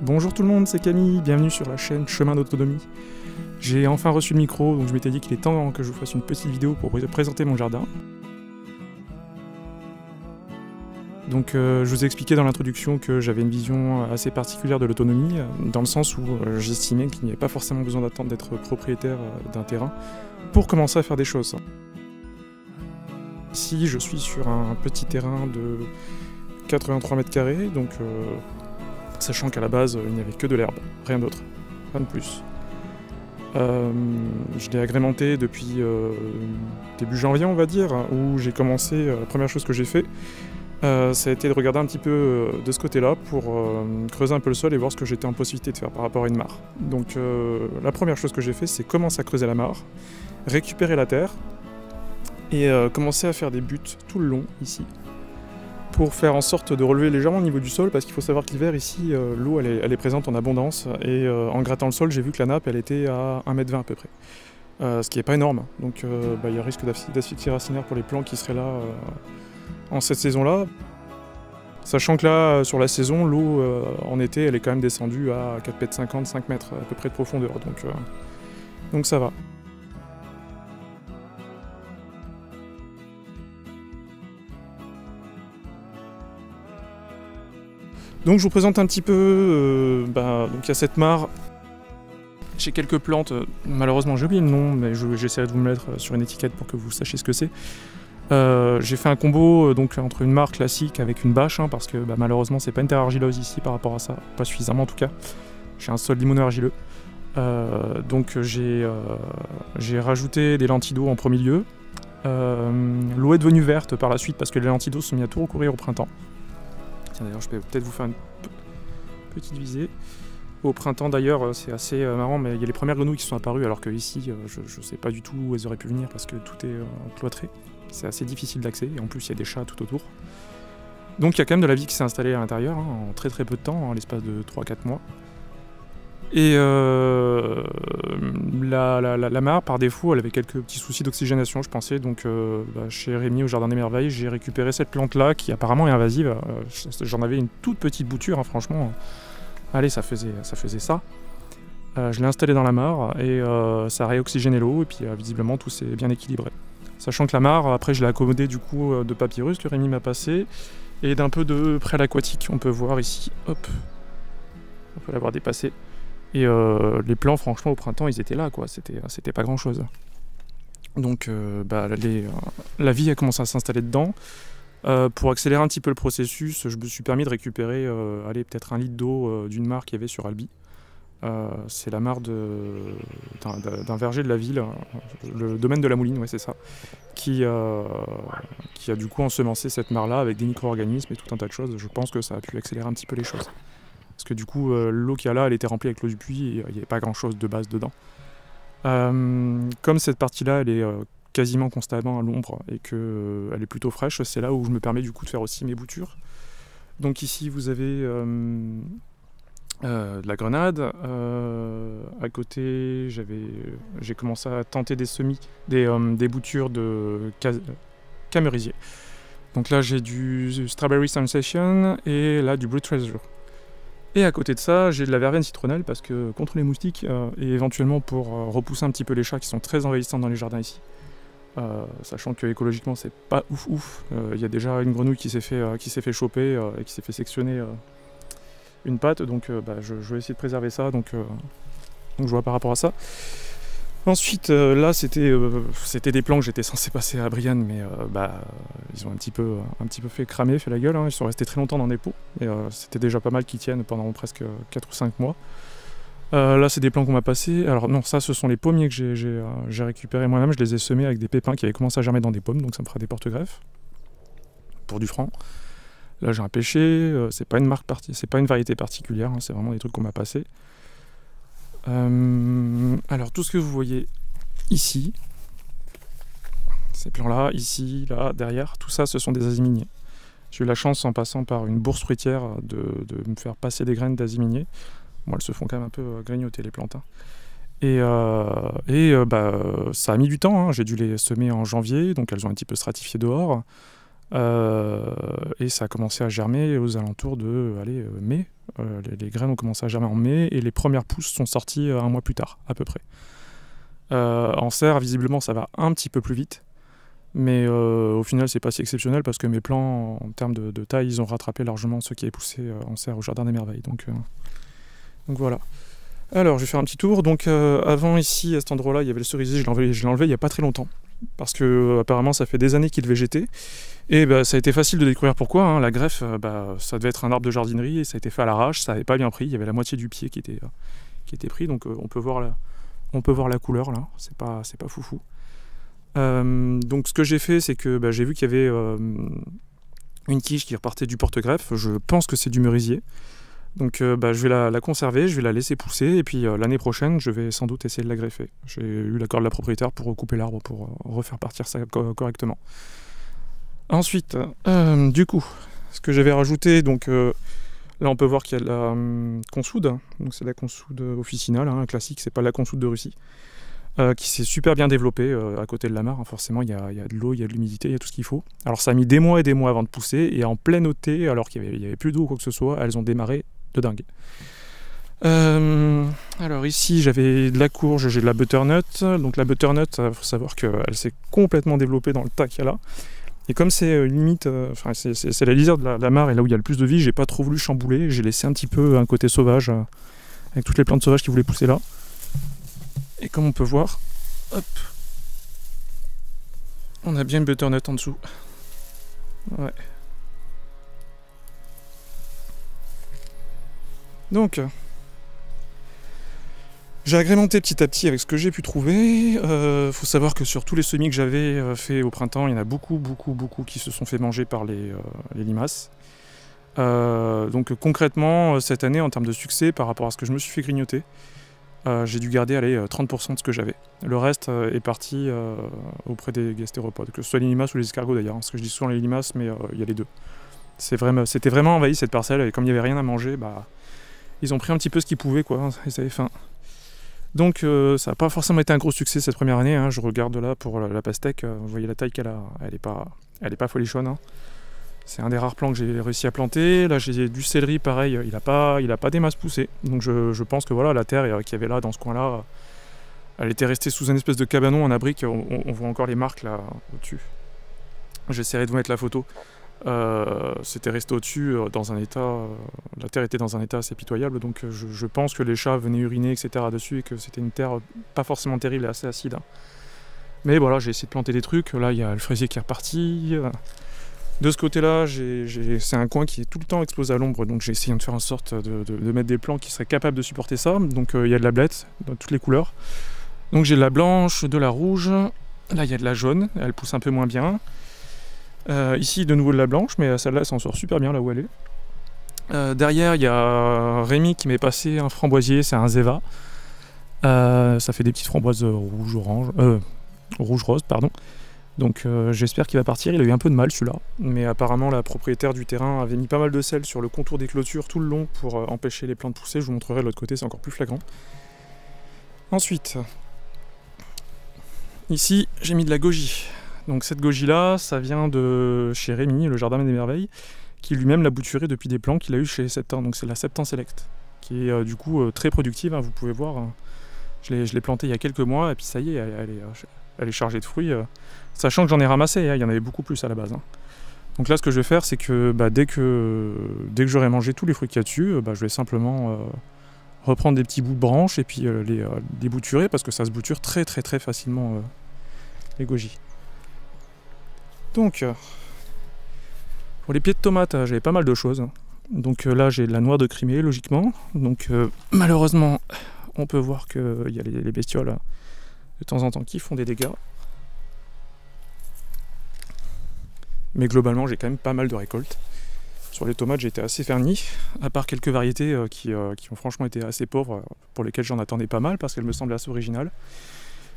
Bonjour tout le monde, c'est Camille, bienvenue sur la chaîne Chemin d'autonomie. J'ai enfin reçu le micro, donc je m'étais dit qu'il est temps que je vous fasse une petite vidéo pour vous présenter mon jardin. Donc je vous ai expliqué dans l'introduction que j'avais une vision assez particulière de l'autonomie, dans le sens où j'estimais qu'il n'y avait pas forcément besoin d'attendre d'être propriétaire d'un terrain pour commencer à faire des choses. Ici je suis sur un petit terrain de 83 mètres carrés, donc sachant qu'à la base il n'y avait que de l'herbe, rien d'autre, pas de plus. Je l'ai agrémenté depuis début janvier on va dire, où j'ai commencé, la première chose que j'ai fait, ça a été de regarder un petit peu de ce côté-là pour creuser un peu le sol et voir ce que j'étais en possibilité de faire par rapport à une mare. Donc la première chose que j'ai fait, c'est commencer à creuser la mare, récupérer la terre et commencer à faire des buts tout le long ici, pour faire en sorte de relever légèrement au niveau du sol, parce qu'il faut savoir que l'hiver ici, l'eau elle est présente en abondance, et en grattant le sol, j'ai vu que la nappe elle était à 1,20 m à peu près. Ce qui n'est pas énorme, donc il y a risque d'asphyxie racinaire pour les plants qui seraient là en cette saison-là. Sachant que là, sur la saison, l'eau en été, elle est quand même descendue à 4,50 m, 5 m à peu près de profondeur, donc ça va. Donc je vous présente un petit peu, donc il y a cette mare, j'ai quelques plantes, malheureusement j'ai oublié le nom, mais j'essaierai de vous le mettre sur une étiquette pour que vous sachiez ce que c'est. J'ai fait un combo donc, entre une mare classique avec une bâche, parce que malheureusement c'est pas une terre argileuse ici par rapport à ça, pas suffisamment en tout cas. J'ai un sol limoneux-argileux, donc j'ai rajouté des lentilles d'eau en premier lieu. L'eau est devenue verte par la suite parce que les lentilles d'eau sont mis à tout recourir au printemps. Tiens, d'ailleurs, je peux peut-être vous faire une petite visée. Au printemps, d'ailleurs, c'est assez marrant, mais il y a les premières grenouilles qui sont apparues, alors que ici, je ne sais pas du tout où elles auraient pu venir parce que tout est cloîtré. C'est assez difficile d'accès, et en plus, il y a des chats tout autour. Donc, il y a quand même de la vie qui s'est installée à l'intérieur, en très très peu de temps, l'espace de 3-4 mois. Et la mare, par défaut, elle avait quelques petits soucis d'oxygénation, je pensais. Donc, chez Rémi, au Jardin des Merveilles, j'ai récupéré cette plante-là, qui apparemment est invasive. J'en avais une toute petite bouture, franchement. Allez, ça faisait ça. Je l'ai installée dans la mare, et ça a réoxygéné l'eau, et puis visiblement, tout s'est bien équilibré. Sachant que la mare, après, je l'ai accommodée du coup de papyrus que Rémi m'a passé, et d'un peu de prêle aquatique. On peut voir ici, hop, on peut l'avoir dépassé. Et les plants, franchement, au printemps, ils étaient là, quoi. C'était pas grand-chose. Donc, la vie a commencé à s'installer dedans. Pour accélérer un petit peu le processus, je me suis permis de récupérer, peut-être 1 litre d'eau d'une mare qu'il y avait sur Albi. C'est la mare d'un verger de la ville, le domaine de la Mouline, ouais, c'est ça, qui a du coup ensemencé cette mare-là avec des micro-organismes et tout un tas de choses. Je pense que ça a pu accélérer un petit peu les choses. Parce que du coup, l'eau qu'il y a là, elle était remplie avec l'eau du puits et il n'y avait pas grand-chose de base dedans. Comme cette partie-là, elle est quasiment constamment à l'ombre et qu'elle est plutôt fraîche, c'est là où je me permets du coup de faire aussi mes boutures. Donc ici, vous avez de la grenade. À côté, j'ai commencé à tenter des semis, des boutures de camerisier. Donc là, j'ai du Strawberry Sensation et là, du Blue Treasure. Et à côté de ça, j'ai de la verveine citronnelle parce que contre les moustiques et éventuellement pour repousser un petit peu les chats qui sont très envahissants dans les jardins ici. Sachant que écologiquement c'est pas ouf. Il y a déjà une grenouille qui s'est fait choper et qui s'est fait sectionner une patte, donc je vais essayer de préserver ça. Donc je vois par rapport à ça. Ensuite, là, c'était des plans que j'étais censé passer à Brianne, mais ils ont un petit peu fait la gueule. Ils sont restés très longtemps dans des pots, et c'était déjà pas mal qu'ils tiennent pendant presque 4 ou 5 mois. Là, c'est des plants qu'on m'a passés. Alors non, ça, ce sont les pommiers que j'ai récupérés moi-même. Je les ai semés avec des pépins qui avaient commencé à germer dans des pommes, donc ça me fera des porte-greffes pour du franc. Là, j'ai un pêcher. C'est pas une variété particulière, c'est vraiment des trucs qu'on m'a passés. Alors tout ce que vous voyez ici, ces plants-là, ici, là, derrière, tout ça, ce sont des aziminiers. J'ai eu la chance, en passant par une bourse fruitière, de me faire passer des graines d'aziminiers. Bon, elles se font quand même un peu grignoter, les plantes. Hein. Ça a mis du temps. Hein. J'ai dû les semer en janvier, donc elles ont un petit peu stratifié dehors. Et ça a commencé à germer aux alentours de mai. Les graines ont commencé à germer en mai et les premières pousses sont sorties un mois plus tard, à peu près. En serre, visiblement, ça va un petit peu plus vite. Mais au final, c'est pas si exceptionnel parce que mes plants, en termes de taille, ils ont rattrapé largement ceux qui avaient poussé en serre au Jardin des Merveilles. Donc voilà. Alors, je vais faire un petit tour. Donc avant, ici, à cet endroit-là, il y avait le cerisier. Je l'ai enlevé il n'y a pas très longtemps. Parce que apparemment, ça fait des années qu'il végétait. Et ça a été facile de découvrir pourquoi. Hein. La greffe, ça devait être un arbre de jardinerie et ça a été fait à l'arrache. Ça n'avait pas bien pris. Il y avait la moitié du pied qui était pris. Donc on peut voir la couleur là. C'est pas foufou. Donc ce que j'ai fait, c'est que j'ai vu qu'il y avait une tige qui repartait du porte-greffe. Je pense que c'est du merisier. Donc je vais la conserver, je vais la laisser pousser et puis l'année prochaine, je vais sans doute essayer de la greffer. J'ai eu l'accord de la propriétaire pour recouper l'arbre pour refaire partir ça correctement. Ensuite, du coup, ce que j'avais rajouté, donc là on peut voir qu'il y a de la consoude. Donc c'est la consoude officinale, hein, classique, c'est pas la consoude de Russie. Qui s'est super bien développée à côté de la mare. Hein. Forcément, il y a de l'eau, il y a de l'humidité, il y a tout ce qu'il faut. Alors ça a mis des mois et des mois avant de pousser, et en plein été, alors qu'il n'y avait plus d'eau ou quoi que ce soit, elles ont démarré de dingue. Alors ici, j'avais de la courge, j'ai de la butternut. Donc la butternut, il faut savoir qu'elle s'est complètement développée dans le tas qu'il y a là. Et comme c'est limite, c'est la lisière de la mare et là où il y a le plus de vie, j'ai pas trop voulu chambouler. J'ai laissé un petit peu un côté sauvage, avec toutes les plantes sauvages qui voulaient pousser là. Et comme on peut voir, hop, on a bien une butternut en dessous. Ouais. Donc, j'ai agrémenté petit à petit avec ce que j'ai pu trouver. Faut savoir que sur tous les semis que j'avais fait au printemps, il y en a beaucoup qui se sont fait manger par les limaces. Donc concrètement, cette année, en termes de succès, par rapport à ce que je me suis fait grignoter, j'ai dû garder 30% de ce que j'avais. Le reste est parti auprès des gastéropodes, que ce soit les limaces ou les escargots d'ailleurs. Parce que je dis souvent les limaces, mais il y a les deux. C'était vraiment envahi cette parcelle, et comme il n'y avait rien à manger, ils ont pris un petit peu ce qu'ils pouvaient, quoi. Ils avaient faim. Donc ça n'a pas forcément été un gros succès cette première année. Hein. Je regarde là pour la pastèque, vous voyez la taille qu'elle a, elle est pas folichonne. Hein. C'est un des rares plants que j'ai réussi à planter. Là j'ai du céleri, pareil, il a pas des masses poussées. Donc je pense que voilà, la terre qu'il y avait là dans ce coin-là, elle était restée sous une espèce de cabanon en abrique. On voit encore les marques là au-dessus. J'essaierai de vous mettre la photo. C'était resté au-dessus dans un état, la terre était dans un état assez pitoyable, donc je pense que les chats venaient uriner, etc. dessus, et que c'était une terre pas forcément terrible et assez acide. Hein. Mais voilà, j'ai essayé de planter des trucs. Là il y a le fraisier qui est reparti. De ce côté-là, c'est un coin qui est tout le temps exposé à l'ombre, donc j'ai essayé de faire en sorte de mettre des plants qui seraient capables de supporter ça. Donc il y a de la blette dans toutes les couleurs. Donc j'ai de la blanche, de la rouge, là il y a de la jaune, elle pousse un peu moins bien. Ici de nouveau de la blanche, mais celle-là s'en sort super bien là où elle est. Derrière il y a Rémi qui m'est passé un framboisier, c'est un Zeva. Ça fait des petites framboises rouge-rose, pardon. Donc j'espère qu'il va partir, il a eu un peu de mal celui-là. Mais apparemment la propriétaire du terrain avait mis pas mal de sel sur le contour des clôtures tout le long pour empêcher les plants de pousser. Je vous montrerai de l'autre côté, c'est encore plus flagrant. Ensuite, ici j'ai mis de la goji. Donc cette goji là, ça vient de chez Rémi, le Jardin des Merveilles, qui lui-même l'a bouturé depuis des plants qu'il a eu chez Septin. Donc c'est la Septin Select, qui est du coup très productive, hein, vous pouvez voir. Hein. Je l'ai plantée il y a quelques mois et puis ça y est, elle est chargée de fruits. Sachant que j'en ai ramassé, hein, il y en avait beaucoup plus à la base. Hein. Donc là ce que je vais faire, c'est que dès que j'aurai mangé tous les fruits qu'il y a dessus, je vais simplement reprendre des petits bouts de branches et puis les bouturer, parce que ça se bouture très facilement les goji. Donc, pour les pieds de tomates, j'avais pas mal de choses. Donc là, j'ai de la noix de Crimée, logiquement. Donc malheureusement, on peut voir qu'il y a les bestioles de temps en temps qui font des dégâts. Mais globalement, j'ai quand même pas mal de récoltes Sur les tomates, j'ai été assez verni, à part quelques variétés qui ont franchement été assez pauvres, pour lesquelles j'en attendais pas mal, parce qu'elles me semblaient assez originales.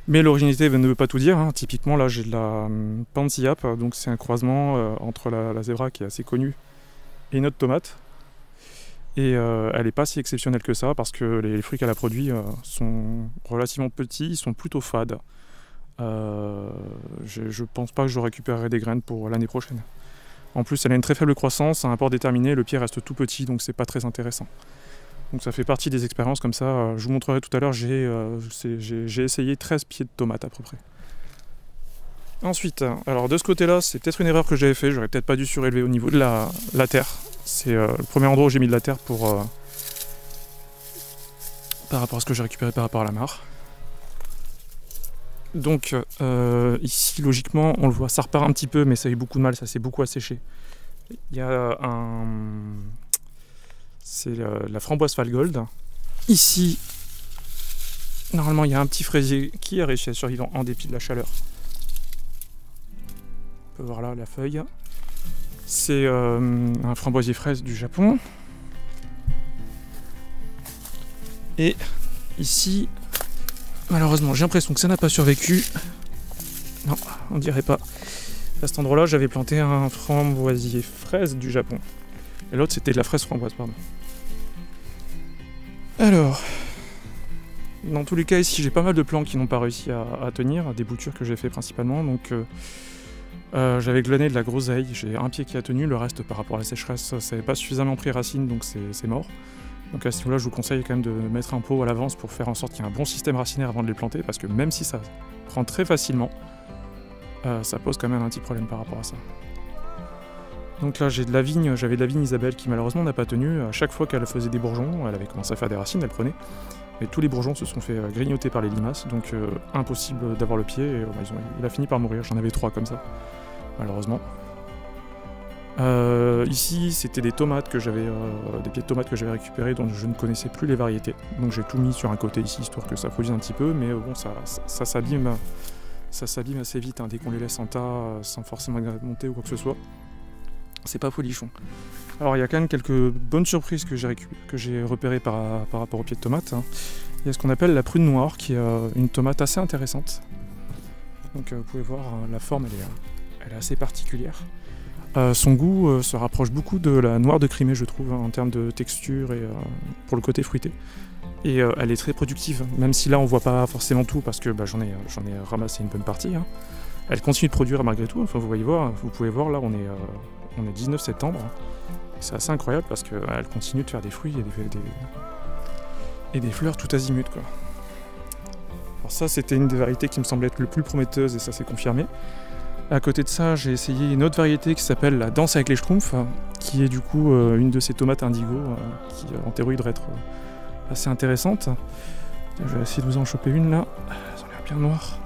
Mais l'originalité ne veut pas tout dire, hein. Typiquement, là, j'ai de la Pansy Yap, donc c'est un croisement entre la zébra qui est assez connue et une autre tomate. Et elle n'est pas si exceptionnelle que ça, parce que les fruits qu'elle a produits sont relativement petits, ils sont plutôt fades. Je pense pas que je récupérerai des graines pour l'année prochaine. En plus, elle a une très faible croissance, un port déterminé, le pied reste tout petit, donc c'est pas très intéressant. Donc ça fait partie des expériences comme ça. Je vous montrerai tout à l'heure, j'ai essayé 13 pieds de tomates à peu près. Ensuite, alors de ce côté-là, c'est peut-être une erreur que j'avais fait, j'aurais peut-être pas dû surélever au niveau de la terre. C'est le premier endroit où j'ai mis de la terre par rapport à ce que j'ai récupéré par rapport à la mare. Donc ici, logiquement, on le voit, ça repart un petit peu, mais ça a eu beaucoup de mal, ça s'est beaucoup asséché. Il y a c'est la framboise Falgold. Ici, normalement, il y a un petit fraisier qui a réussi à survivre en dépit de la chaleur. On peut voir là la feuille. C'est un framboisier fraise du Japon. Et ici, malheureusement, j'ai l'impression que ça n'a pas survécu. Non, on dirait pas. À cet endroit-là, j'avais planté un framboisier fraise du Japon. Et l'autre, c'était de la fraise framboise, pardon. Alors, dans tous les cas, ici, j'ai pas mal de plants qui n'ont pas réussi à tenir, des boutures que j'ai fait principalement. Donc, j'avais glané de la groseille. J'ai un pied qui a tenu, le reste, par rapport à la sécheresse, ça n'avait pas suffisamment pris racine, donc c'est mort. Donc à ce niveau-là, je vous conseille quand même de mettre un pot à l'avance pour faire en sorte qu'il y ait un bon système racinaire avant de les planter, parce que même si ça prend très facilement, ça pose quand même un petit problème par rapport à ça. Donc là, j'avais de la vigne Isabelle qui malheureusement n'a pas tenu. À chaque fois qu'elle faisait des bourgeons, elle avait commencé à faire des racines, elle prenait. Et tous les bourgeons se sont fait grignoter par les limaces, donc impossible d'avoir le pied. Et, il a fini par mourir, j'en avais 3 comme ça, malheureusement. Ici, c'était des tomates que j'avais, des pieds de tomates que j'avais récupérés dont je ne connaissais plus les variétés. Donc j'ai tout mis sur un côté ici, histoire que ça produise un petit peu, mais bon, ça s'abîme assez vite, hein, dès qu'on les laisse en tas, sans forcément monter ou quoi que ce soit. C'est pas folichon. Alors il y a quand même quelques bonnes surprises que j'ai repérées par rapport aux pieds de tomates, hein. Il y a ce qu'on appelle la prune noire, qui est une tomate assez intéressante. Donc vous pouvez voir, la forme, elle est assez particulière. Son goût se rapproche beaucoup de la noire de Crimée, je trouve, hein, en termes de texture et pour le côté fruité. Et elle est très productive, même si là on voit pas forcément tout, parce que j'en ai ramassé une bonne partie, hein. Elle continue de produire malgré tout, enfin, vous pouvez voir là, on est 19 septembre. C'est assez incroyable parce qu'elle continue de faire des fruits et des fleurs tout azimut, quoi. Alors ça, c'était une des variétés qui me semblait être le plus prometteuse, et ça s'est confirmé. À côté de ça, j'ai essayé une autre variété qui s'appelle la Danse avec les Schtroumpfs, qui est du coup une de ces tomates indigo, qui en théorie devrait être assez intéressante. Je vais essayer de vous en choper une là, elles ont l'air bien noires.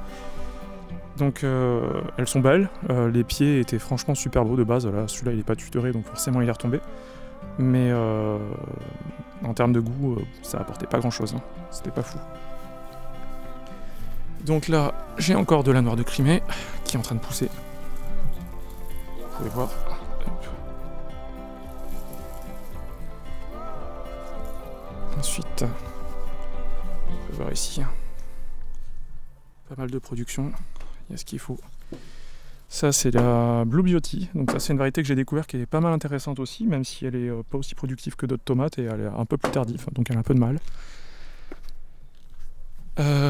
Donc elles sont belles, les pieds étaient franchement super beaux de base, là celui-là il n'est pas tutoré donc forcément il est retombé. Mais en termes de goût, ça apportait pas grand chose, hein. C'était pas fou. Donc là, j'ai encore de la noire de Crimée qui est en train de pousser. Vous pouvez voir. Hop. Ensuite, on peut voir ici, pas mal de production, il y a ce qu'il faut. Ça c'est la Blue Beauty, donc ça c'est une variété que j'ai découvert qui est pas mal intéressante aussi, même si elle est pas aussi productive que d'autres tomates et elle est un peu plus tardive, donc elle a un peu de mal.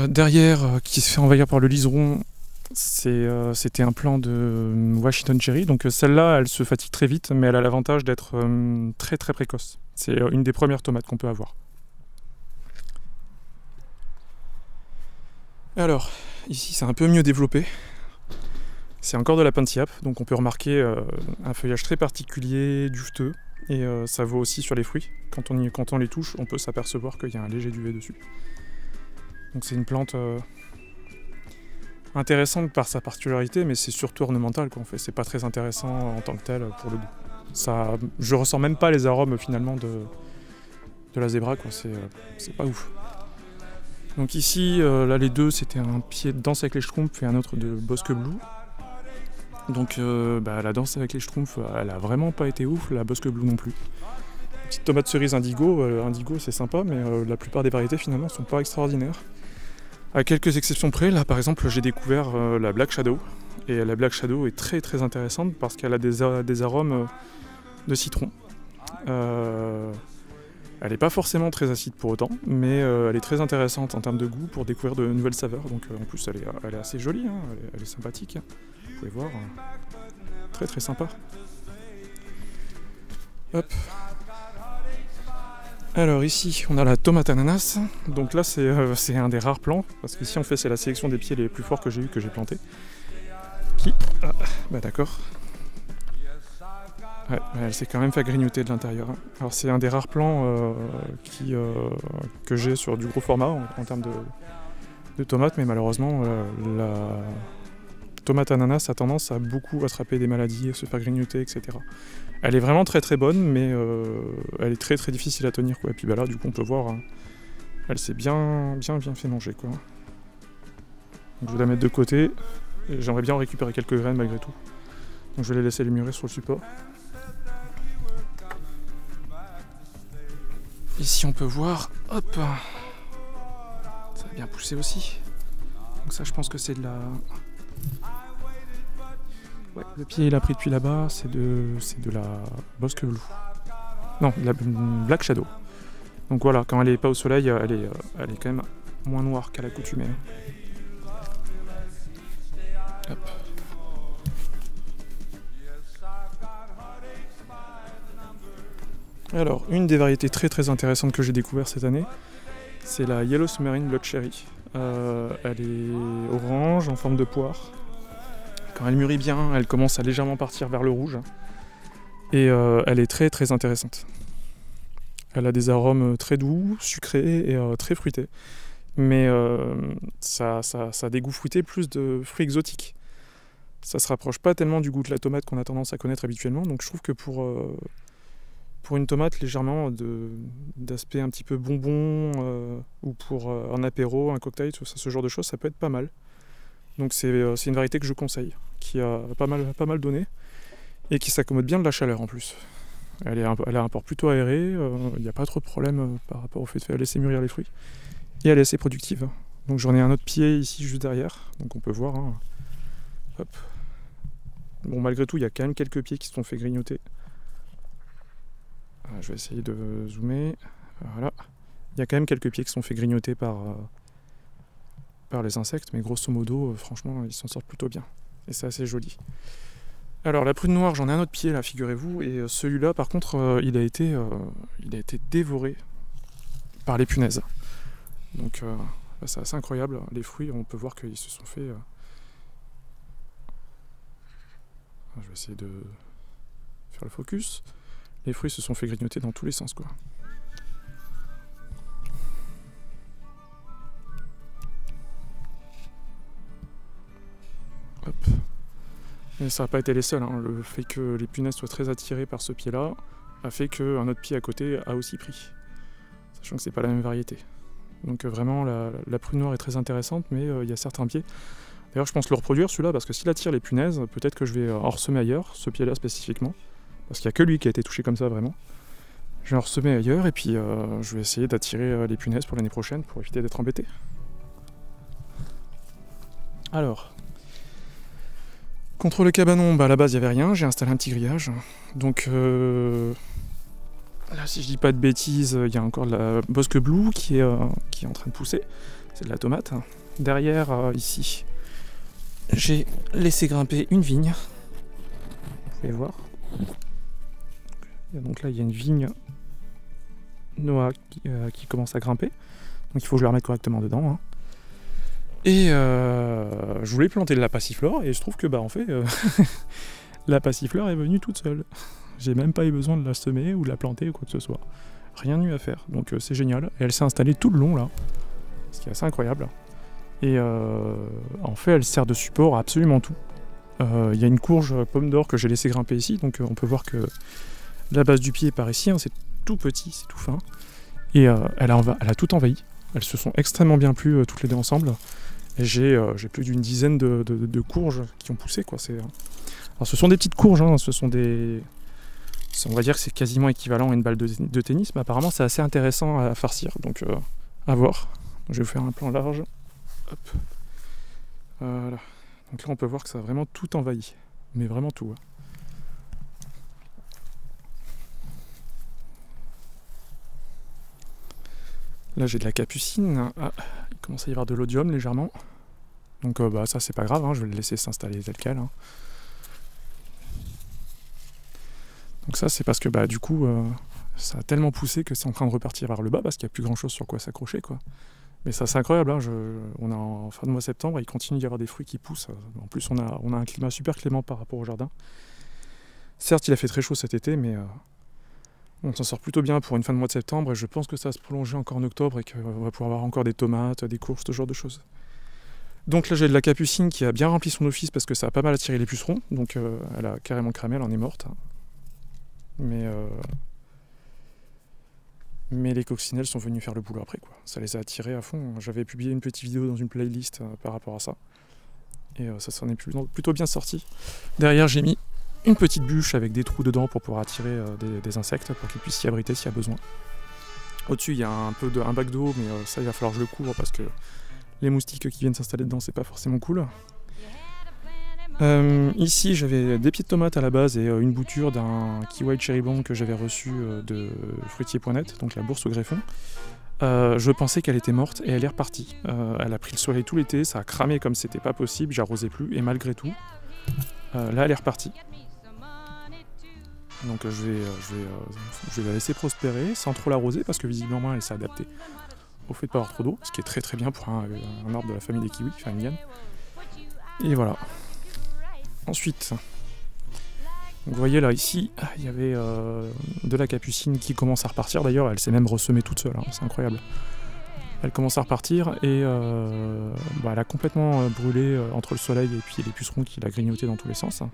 Derrière, qui se fait envahir par le liseron, c'était un plant de Washington Cherry, donc celle-là elle se fatigue très vite, mais elle a l'avantage d'être très très précoce. C'est une des premières tomates qu'on peut avoir. Alors, ici c'est un peu mieux développé. C'est encore de la Pansy Yap, donc on peut remarquer un feuillage très particulier, duveteux, et ça vaut aussi sur les fruits. Quand on les touche, on peut s'apercevoir qu'il y a un léger duvet dessus. Donc c'est une plante intéressante par sa particularité, mais c'est surtout ornemental, quoi, en fait. C'est pas très intéressant en tant que tel pour le goût. Je ressens même pas les arômes finalement de la zébra, quoi. C'est pas ouf. Donc ici, là les deux, c'était un pied de Danse avec les Schtroumpfs et un autre de Bosque Blue. Donc la danse avec les schtroumpfs, elle a vraiment pas été ouf, la Bosque Blue non plus. Petite tomate cerise indigo, indigo c'est sympa, mais la plupart des variétés finalement sont pas extraordinaires. À quelques exceptions près, là par exemple j'ai découvert la Black Shadow, et la Black Shadow est très très intéressante parce qu'elle a des arômes de citron. Elle n'est pas forcément très acide pour autant, mais elle est très intéressante en termes de goût pour découvrir de nouvelles saveurs. Donc en plus elle est assez jolie, hein, elle est sympathique. Vous pouvez voir, très très sympa. Hop. Alors ici on a la tomate ananas, donc là c'est un des rares plants, parce qu'ici en fait c'est la sélection des pieds les plus forts que j'ai plantés. D'accord. Ouais, elle s'est quand même fait grignoter de l'intérieur. Alors c'est un des rares plants que j'ai sur du gros format en termes de tomates, mais malheureusement la tomate ananas a tendance à beaucoup attraper des maladies, à se faire grignoter, etc. Elle est vraiment très très bonne, mais elle est très très difficile à tenir, quoi. Et puis là du coup on peut voir, elle s'est bien fait manger, quoi. Donc, je vais la mettre de côté. J'aimerais bien en récupérer quelques graines malgré tout. Donc je vais les laisser les mûrir sur le support. Ici on peut voir, hop, ça a bien poussé aussi. Donc ça je pense que c'est de la... Ouais, le pied il a pris depuis là-bas, c'est de la Bosque Blue. Non, la Black Shadow. Donc voilà, quand elle est pas au soleil, elle est quand même moins noire qu'à l'accoutumée. Hop. Alors, une des variétés très très intéressantes que j'ai découvert cette année, c'est la Yellow Submarine Blood Cherry. Elle est orange, en forme de poire. Quand elle mûrit bien, elle commence à légèrement partir vers le rouge. Et elle est très très intéressante. Elle a des arômes très doux, sucrés et très fruités. Mais ça a des goûts fruités plus de fruits exotiques. Ça se rapproche pas tellement du goût de la tomate qu'on a tendance à connaître habituellement. Donc je trouve que pour une tomate légèrement d'aspect un petit peu bonbon ou pour un apéro, un cocktail, ce genre de choses, ça peut être pas mal. Donc c'est une variété que je conseille, qui a pas mal donné et qui s'accommode bien de la chaleur en plus. Elle a un port plutôt aéré, il n'y a pas trop de problème par rapport au fait de laisser mûrir les fruits. Et elle est assez productive. Donc j'en ai un autre pied ici juste derrière, donc on peut voir. Hein. Hop. Bon, malgré tout, il y a quand même quelques pieds qui se sont fait grignoter. Je vais essayer de zoomer. Voilà. Il y a quand même quelques pieds qui sont fait grignoter par les insectes, mais grosso modo, franchement, ils s'en sortent plutôt bien. Et c'est assez joli. Alors, la prune noire, j'en ai un autre pied là, figurez-vous, et celui-là, par contre, il a été dévoré par les punaises. Donc, c'est assez incroyable. Les fruits, on peut voir qu'ils se sont fait... Je vais essayer de faire le focus. Les fruits se sont fait grignoter dans tous les sens, quoi. Hop. Et ça n'a pas été les seuls, hein. Le fait que les punaises soient très attirées par ce pied-là a fait qu'un autre pied à côté a aussi pris. Sachant que c'est pas la même variété. Donc vraiment, la prune noire est très intéressante, mais il y a certains pieds. D'ailleurs, je pense le reproduire celui-là, parce que s'il attire les punaises, peut-être que je vais en ressemer ailleurs, ce pied-là spécifiquement. Parce qu'il n'y a que lui qui a été touché comme ça, vraiment. Je vais en ressemer ailleurs, et puis je vais essayer d'attirer les punaises pour l'année prochaine, pour éviter d'être embêté. Alors, contre le cabanon, à la base, il n'y avait rien, j'ai installé un petit grillage. Donc, là, si je dis pas de bêtises, il y a encore de la Bosque Blue qui est en train de pousser. C'est de la tomate. Derrière, ici, j'ai laissé grimper une vigne. Vous pouvez voir. Et donc là, il y a une vigne Noah qui commence à grimper. Donc il faut que je la remette correctement dedans. Hein. Et je voulais planter de la passiflore et je trouve que en fait la passiflore est venue toute seule. J'ai même pas eu besoin de la semer ou de la planter ou quoi que ce soit. Rien eu à faire. Donc c'est génial. Et elle s'est installée tout le long là. Ce qui est assez incroyable. Et en fait elle sert de support à absolument tout. Il y a une courge pomme d'or que j'ai laissé grimper ici. Donc on peut voir que la base du pied est par ici. Hein, c'est tout petit, c'est tout fin. Et elle a tout envahi. Elles se sont extrêmement bien plues toutes les deux ensemble. Et j'ai plus d'une dizaine de courges qui ont poussé, quoi. Alors ce sont des petites courges, hein, ce sont des... On va dire que c'est quasiment équivalent à une balle de tennis, mais apparemment c'est assez intéressant à farcir, donc à voir. Donc, je vais vous faire un plan large. Hop. Voilà. Donc là on peut voir que ça a vraiment tout envahi, mais vraiment tout. Hein. Là j'ai de la capucine, ah, il commence à y avoir de l'odium légèrement. Donc bah, ça c'est pas grave, hein, je vais le laisser s'installer tel quel. Hein. Donc ça c'est parce que bah, du coup ça a tellement poussé que c'est en train de repartir vers le bas parce qu'il n'y a plus grand chose sur quoi s'accrocher quoi. Mais ça c'est incroyable, hein, on est en fin de mois septembre et il continue d'y avoir des fruits qui poussent. En plus on a un climat super clément par rapport au jardin. Certes il a fait très chaud cet été mais on s'en sort plutôt bien pour une fin de mois de septembre et je pense que ça va se prolonger encore en octobre et qu'on va pouvoir avoir encore des tomates, des courges, ce genre de choses. Donc là j'ai de la capucine qui a bien rempli son office parce que ça a pas mal attiré les pucerons, donc elle a carrément cramé, elle en est morte. Mais les coccinelles sont venus faire le boulot après, quoi. Ça les a attirés à fond. J'avais publié une petite vidéo dans une playlist par rapport à ça. Et ça s'en est plutôt bien sorti. Derrière j'ai mis une petite bûche avec des trous dedans pour pouvoir attirer des insectes, pour qu'ils puissent s'y abriter s'il y a besoin. Au-dessus il y a un bac d'eau, mais ça il va falloir que je le couvre parce que les moustiques qui viennent s'installer dedans c'est pas forcément cool. Ici j'avais des pieds de tomates à la base et une bouture d'un kiwi cherry blonde que j'avais reçu de fruitier.net, donc la bourse au greffon. Je pensais qu'elle était morte et elle est repartie. Elle a pris le soleil tout l'été, ça a cramé comme c'était pas possible, j'arrosais plus et malgré tout, là elle est repartie. Donc je vais la laisser prospérer sans trop l'arroser parce que visiblement elle s'est adaptée au fait de pas avoir trop d'eau, ce qui est très très bien pour un arbre de la famille des kiwis, enfin une liane. Et voilà. Ensuite, vous voyez là ici, il y avait de la capucine qui commence à repartir. D'ailleurs, elle s'est même ressemée toute seule, hein, c'est incroyable. Elle commence à repartir et elle a complètement brûlé entre le soleil et puis les pucerons qui l'a grignoté dans tous les sens.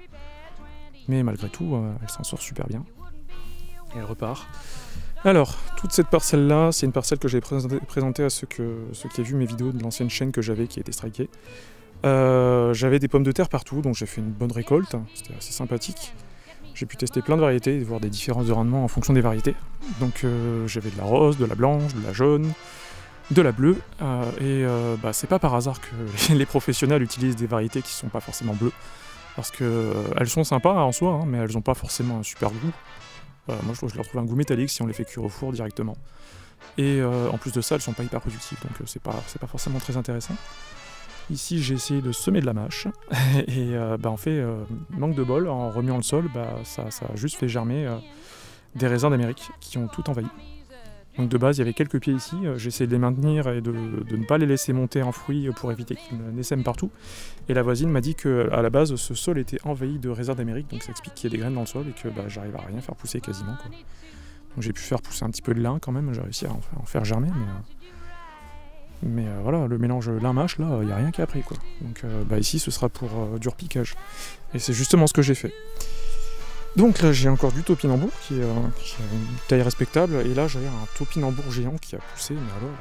Mais malgré tout, elle s'en sort super bien. Et elle repart. Alors, toute cette parcelle-là, c'est une parcelle que j'ai présentée à ceux qui ont vu mes vidéos de l'ancienne chaîne que j'avais qui a été strikée. J'avais des pommes de terre partout, donc j'ai fait une bonne récolte, c'était assez sympathique. J'ai pu tester plein de variétés et voir des différences de rendement en fonction des variétés. Donc j'avais de la rose, de la blanche, de la jaune, de la bleue, c'est pas par hasard que les professionnels utilisent des variétés qui sont pas forcément bleues, parce que elles sont sympas en soi, hein, mais elles ont pas forcément un super goût. Moi je trouve que je leur trouve un goût métallique si on les fait cuire au four directement. Et en plus de ça, elles sont pas hyper productives, donc c'est pas forcément très intéressant. Ici j'ai essayé de semer de la mâche et en fait, manque de bol, en remuant le sol, ça a juste fait germer des raisins d'Amérique qui ont tout envahi. Donc de base il y avait quelques pieds ici, j'ai essayé de les maintenir et de ne pas les laisser monter en fruits pour éviter qu'ils n'essaiment partout. Et la voisine m'a dit qu'à la base ce sol était envahi de raisins d'Amérique, donc ça explique qu'il y a des graines dans le sol et que j'arrive à rien faire pousser quasiment, quoi. Donc j'ai pu faire pousser un petit peu de lin quand même, j'ai réussi à en faire germer, mais voilà, le mélange lin-mâche, là, il n'y a rien qui a pris, quoi. Donc ici, ce sera pour du repiquage. Et c'est justement ce que j'ai fait. Donc là, j'ai encore du topinambour qui a une taille respectable. Et là, j'ai un topinambour géant qui a poussé, mais alors,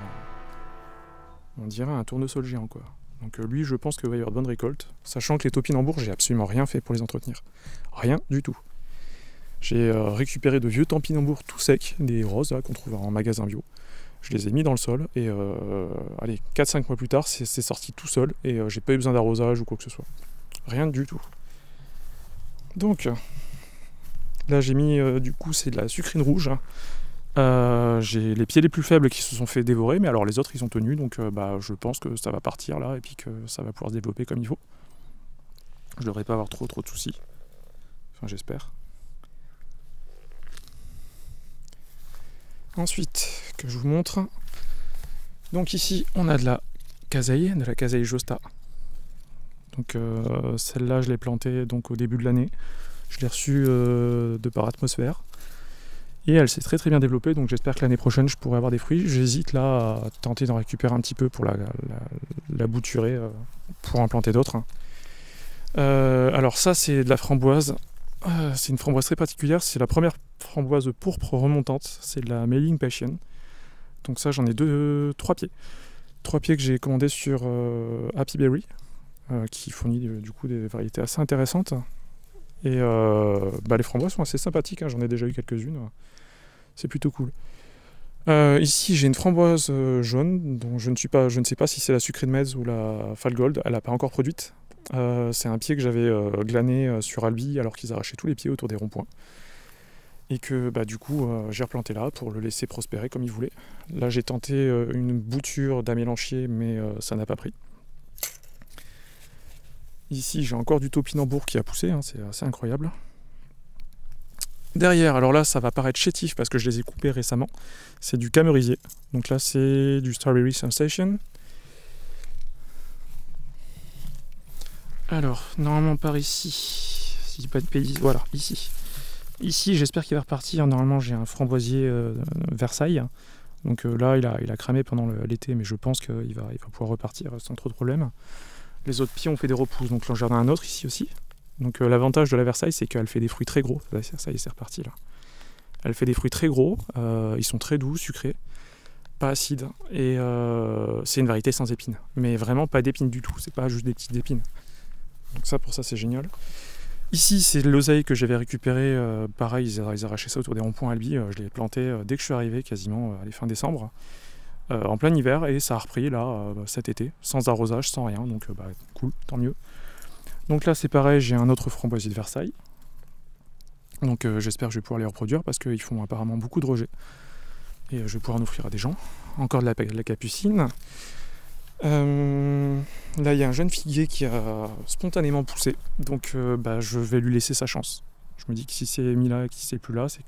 on dirait un tournesol géant, quoi. Donc lui, je pense qu'il va y avoir de bonnes récoltes. Sachant que les topinambours, j'ai absolument rien fait pour les entretenir. Rien du tout. J'ai récupéré de vieux topinambours tout secs, des roses qu'on trouve en magasin bio. Je les ai mis dans le sol et 4-5 mois plus tard, c'est sorti tout seul et j'ai pas eu besoin d'arrosage ou quoi que ce soit. Rien du tout. Donc, là j'ai mis, du coup, c'est de la sucrine rouge. J'ai les pieds les plus faibles qui se sont fait dévorer, mais alors les autres ils ont tenu, donc je pense que ça va partir là et puis que ça va pouvoir se développer comme il faut. Je devrais pas avoir trop de soucis. Enfin, j'espère. Ensuite, que je vous montre. Donc ici, on a de la casaille Josta. Donc celle-là, je l'ai plantée donc au début de l'année. Je l'ai reçue de par atmosphère. Et elle s'est très très bien développée, donc j'espère que l'année prochaine, je pourrai avoir des fruits. J'hésite là à tenter d'en récupérer un petit peu pour la bouturer, pour en planter d'autres. Alors ça, c'est de la framboise. C'est une framboise très particulière, c'est la première framboise pourpre remontante, c'est de la Mailing Passion. Donc ça j'en ai 3 pieds. 3 pieds que j'ai commandés sur Happy Berry, qui fournit du coup des variétés assez intéressantes. Et les framboises sont assez sympathiques, hein, j'en ai déjà eu quelques-unes. C'est plutôt cool. Ici j'ai une framboise jaune, dont je ne sais pas si c'est la sucrée de Metz ou la Falgold, elle n'a pas encore produite. C'est un pied que j'avais glané sur Albi alors qu'ils arrachaient tous les pieds autour des ronds-points. Et que du coup j'ai replanté là pour le laisser prospérer comme il voulait. Là j'ai tenté une bouture d'amélanchier mais ça n'a pas pris. Ici j'ai encore du topinambour qui a poussé, hein, c'est assez incroyable. Derrière, alors là ça va paraître chétif parce que je les ai coupés récemment, c'est du camerisier. Donc là c'est du Strawberry Sensation. Alors, normalement par ici, si je dis pas de bêtises, voilà, ici. Ici, j'espère qu'il va repartir. Normalement, j'ai un framboisier Versailles. Donc là, il a cramé pendant l'été, mais je pense qu'il va pouvoir repartir sans trop de problèmes. Les autres pieds ont fait des repousses, donc là, j'en ai un autre ici aussi. Donc l'avantage de la Versailles, c'est qu'elle fait des fruits très gros. Ça y est, c'est reparti là. Elle fait des fruits très gros, ils sont très doux, sucrés, pas acides. Et c'est une variété sans épines. Mais vraiment pas d'épines du tout, c'est pas juste des petites épines. Donc ça, pour ça, c'est génial. Ici, c'est de l'oseille que j'avais récupéré. Pareil, ils arrachaient ça autour des ronds-points Albi. Je l'ai planté dès que je suis arrivé, quasiment à la fin décembre, en plein hiver. Et ça a repris là, cet été, sans arrosage, sans rien. Donc cool, tant mieux. Donc là, c'est pareil, j'ai un autre framboisier de Versailles. Donc j'espère que je vais pouvoir les reproduire parce qu'ils font apparemment beaucoup de rejets. Et je vais pouvoir en offrir à des gens. Encore de la capucine. Là il y a un jeune figuier qui a spontanément poussé, donc je vais lui laisser sa chance. Je me dis que si c'est mis là et qu'il s'est plus là, c'est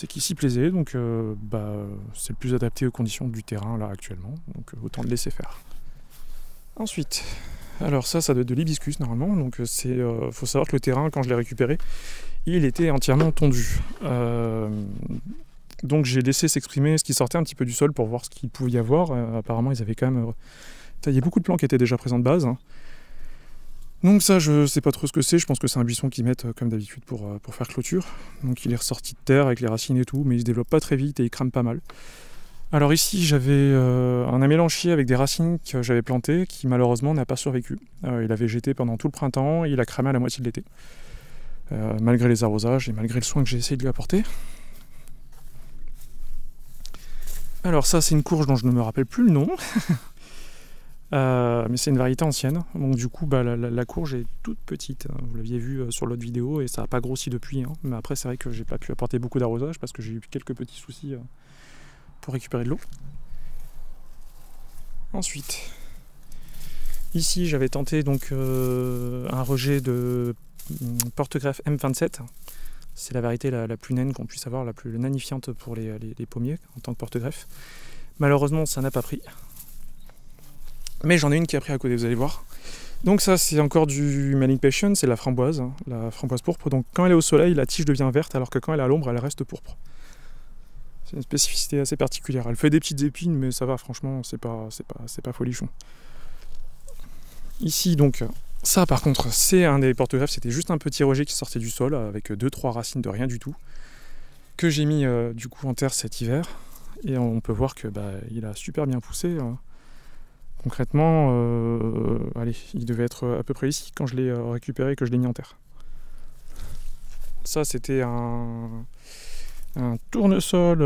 qu'il s'y plaisait, donc c'est le plus adapté aux conditions du terrain là actuellement, donc autant le laisser faire. Ensuite, alors ça doit être de l'hibiscus normalement, donc faut savoir que le terrain, quand je l'ai récupéré, il était entièrement tondu. Donc j'ai laissé s'exprimer ce qui sortait un petit peu du sol pour voir ce qu'il pouvait y avoir. Apparemment ils avaient quand même taillé beaucoup de plants qui étaient déjà présents de base. Donc ça je sais pas trop ce que c'est, je pense que c'est un buisson qu'ils mettent comme d'habitude pour faire clôture. Donc il est ressorti de terre avec les racines et tout, mais il se développe pas très vite et il crame pas mal. Alors ici j'avais un amélanchier avec des racines que j'avais plantées qui malheureusement n'a pas survécu. Il a végété pendant tout le printemps et il a cramé à la moitié de l'été. Malgré les arrosages et malgré le soin que j'ai essayé de lui apporter. Alors ça c'est une courge dont je ne me rappelle plus le nom, mais c'est une variété ancienne, donc du coup la courge est toute petite, vous l'aviez vu sur l'autre vidéo et ça n'a pas grossi depuis, hein. Mais après c'est vrai que j'ai pas pu apporter beaucoup d'arrosage parce que j'ai eu quelques petits soucis pour récupérer de l'eau. Ensuite, ici j'avais tenté donc un rejet de porte-greffe M27. C'est la variété la plus naine qu'on puisse avoir, la plus nanifiante pour les pommiers en tant que porte-greffe. Malheureusement, ça n'a pas pris. Mais j'en ai une qui a pris à côté, vous allez voir. Donc ça, c'est encore du Manic Passion, c'est la framboise pourpre. Donc quand elle est au soleil, la tige devient verte, alors que quand elle est à l'ombre, elle reste pourpre. C'est une spécificité assez particulière. Elle fait des petites épines, mais ça va, franchement, c'est pas folichon. Ici, donc... Ça par contre, c'est un des porte-greffes, c'était juste un petit rejet qui sortait du sol avec 2-3 racines de rien du tout, que j'ai mis du coup en terre cet hiver, et on peut voir que il a super bien poussé. Concrètement, allez, il devait être à peu près ici quand je l'ai récupéré et que je l'ai mis en terre. Ça c'était un tournesol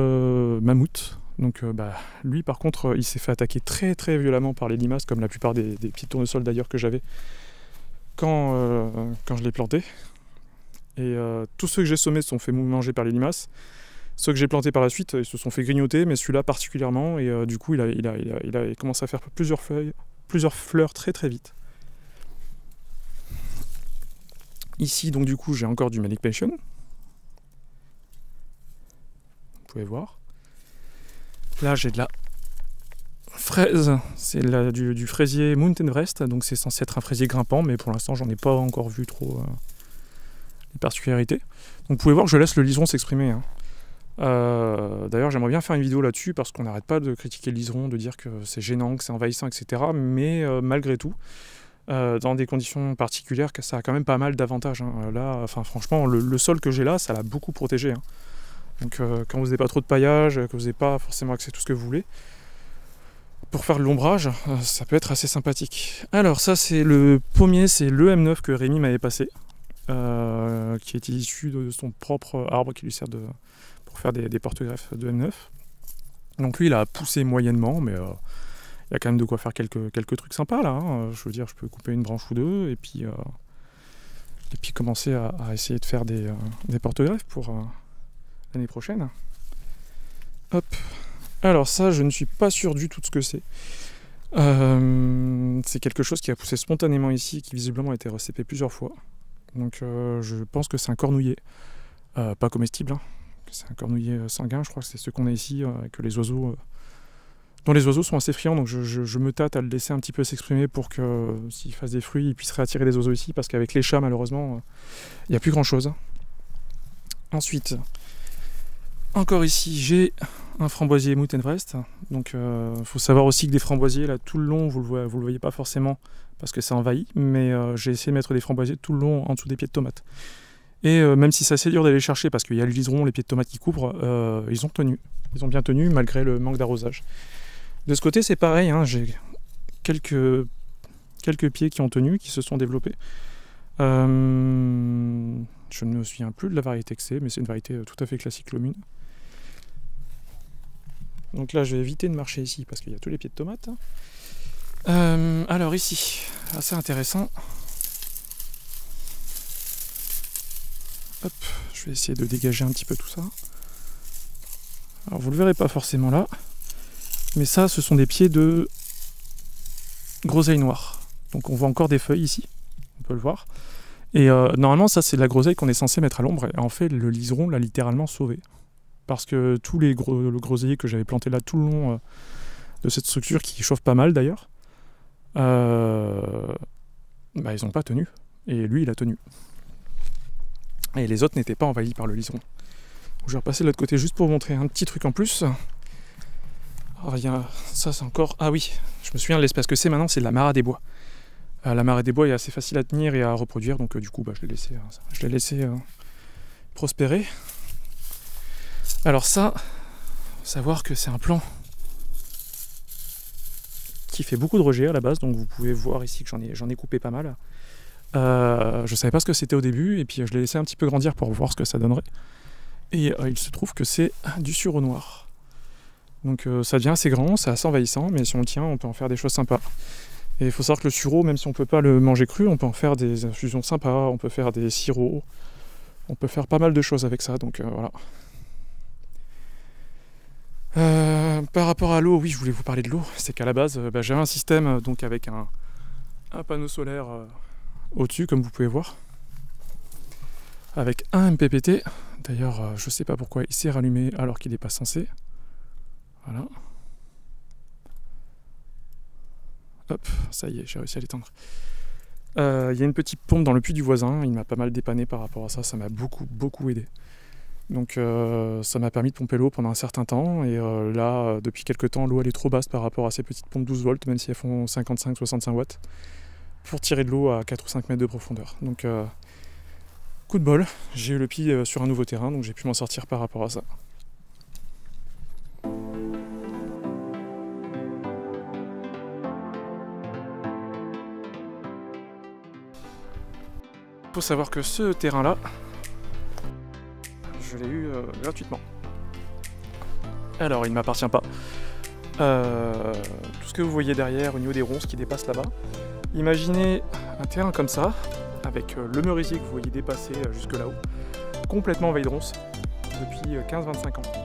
mammouth. Donc lui par contre il s'est fait attaquer très très violemment par les limaces, comme la plupart des petits tournesols d'ailleurs que j'avais quand je l'ai planté. Et tous ceux que j'ai semés se sont fait manger par les limaces. Ceux que j'ai plantés par la suite, ils se sont fait grignoter, mais celui-là particulièrement. Et du coup, il a commencé à faire plusieurs fleurs très très vite. Ici, donc du coup, j'ai encore du Manic Passion. Vous pouvez voir. Là, j'ai de la fraise, c'est du fraisier Mountain Everest, donc c'est censé être un fraisier grimpant, mais pour l'instant j'en ai pas encore vu trop les particularités. Donc vous pouvez voir que je laisse le liseron s'exprimer. Hein. D'ailleurs j'aimerais bien faire une vidéo là-dessus parce qu'on n'arrête pas de critiquer le liseron, de dire que c'est gênant, que c'est envahissant, etc. Mais malgré tout, dans des conditions particulières, ça a quand même pas mal d'avantages. Hein. Là, enfin franchement, le sol que j'ai là, ça l'a beaucoup protégé. Hein. Donc quand vous n'avez pas trop de paillage, que vous n'avez pas forcément accès à tout ce que vous voulez, pour faire de l'ombrage, ça peut être assez sympathique. Alors ça c'est le pommier, c'est le M9 que Rémi m'avait passé. qui est issu de son propre arbre qui lui sert pour faire des porte-greffes de M9. Donc lui, il a poussé moyennement, mais il y a quand même de quoi faire quelques trucs sympas là. Hein. Je veux dire, je peux couper une branche ou deux et puis commencer à essayer de faire des porte-greffes pour l'année prochaine. Hop. Alors ça, je ne suis pas sûr du tout de ce que c'est. C'est quelque chose qui a poussé spontanément ici et qui visiblement a été recépé plusieurs fois. Donc je pense que c'est un cornouiller. Pas comestible, hein. C'est un cornouiller sanguin, je crois que c'est ce qu'on a ici, que les oiseaux... dont les oiseaux sont assez friands, donc je me tâte à le laisser un petit peu s'exprimer pour que s'il fasse des fruits, il puisse réattirer des oiseaux ici, parce qu'avec les chats, malheureusement, il n'y a plus grand-chose. Ensuite, encore ici, j'ai un framboisier Moutenbrest. Donc il faut savoir aussi que des framboisiers, là, tout le long, vous le voyez pas forcément, parce que c'est envahi, mais j'ai essayé de mettre des framboisiers tout le long en dessous des pieds de tomates. Et même si c'est assez dur d'aller les chercher, parce qu'il y a le liseron, les pieds de tomates qui couvrent, ils ont tenu. Ils ont bien tenu, malgré le manque d'arrosage. De ce côté, c'est pareil, hein, j'ai quelques pieds qui ont tenu, qui se sont développés. Je ne me souviens plus de la variété que c'est, mais c'est une variété tout à fait classique, l'Omune. Donc là, je vais éviter de marcher ici, parce qu'il y a tous les pieds de tomates. Alors ici, assez intéressant. Hop, je vais essayer de dégager un petit peu tout ça. Alors vous le verrez pas forcément là, mais ça, ce sont des pieds de groseille noire. Donc on voit encore des feuilles ici, on peut le voir. Et normalement, ça c'est de la groseille qu'on est censé mettre à l'ombre. Et en fait, le liseron l'a littéralement sauvé. Parce que tous les groseilliers que j'avais plantés là tout le long de cette structure, qui chauffe pas mal d'ailleurs, ils n'ont pas tenu. Et lui, il a tenu. Et les autres n'étaient pas envahis par le liseron. Je vais repasser de l'autre côté juste pour vous montrer un petit truc en plus. Alors, ça c'est encore... Ah oui, je me souviens de l'espèce que c'est maintenant, c'est de la mara des bois. La mara des bois est assez facile à tenir et à reproduire, donc du coup je l'ai laissé prospérer. Alors ça, faut savoir que c'est un plant qui fait beaucoup de rejets à la base, donc vous pouvez voir ici que j'en ai coupé pas mal. Je savais pas ce que c'était au début, et puis je l'ai laissé un petit peu grandir pour voir ce que ça donnerait. Et il se trouve que c'est du sureau noir. Donc ça devient assez grand, c'est assez envahissant, mais si on le tient, on peut en faire des choses sympas. Et il faut savoir que le sureau, même si on peut pas le manger cru, on peut en faire des infusions sympas, on peut faire des sirops, on peut faire pas mal de choses avec ça, donc voilà. Par rapport à l'eau, oui, je voulais vous parler de l'eau. C'est qu'à la base, j'avais un système donc avec un panneau solaire au-dessus, comme vous pouvez voir, avec un MPPT. D'ailleurs, je sais pas pourquoi il s'est rallumé alors qu'il n'est pas censé. Voilà. Hop, ça y est, j'ai réussi à l'éteindre. Il y a une petite pompe dans le puits du voisin. Il m'a pas mal dépanné par rapport à ça. Ça m'a beaucoup aidé. Donc ça m'a permis de pomper l'eau pendant un certain temps, et là, depuis quelques temps, l'eau elle est trop basse par rapport à ces petites pompes 12 volts, même si elles font 55-65 watts, pour tirer de l'eau à 4 ou 5 mètres de profondeur. Donc coup de bol, j'ai eu le pied sur un nouveau terrain, donc j'ai pu m'en sortir par rapport à ça. Il faut savoir que ce terrain-là, je l'ai eu gratuitement. Alors, il ne m'appartient pas. Tout ce que vous voyez derrière, au niveau des ronces qui dépassent là-bas, imaginez un terrain comme ça, avec le merisier que vous voyez dépasser jusque là-haut, complètement envahi de ronces, depuis 15-25 ans.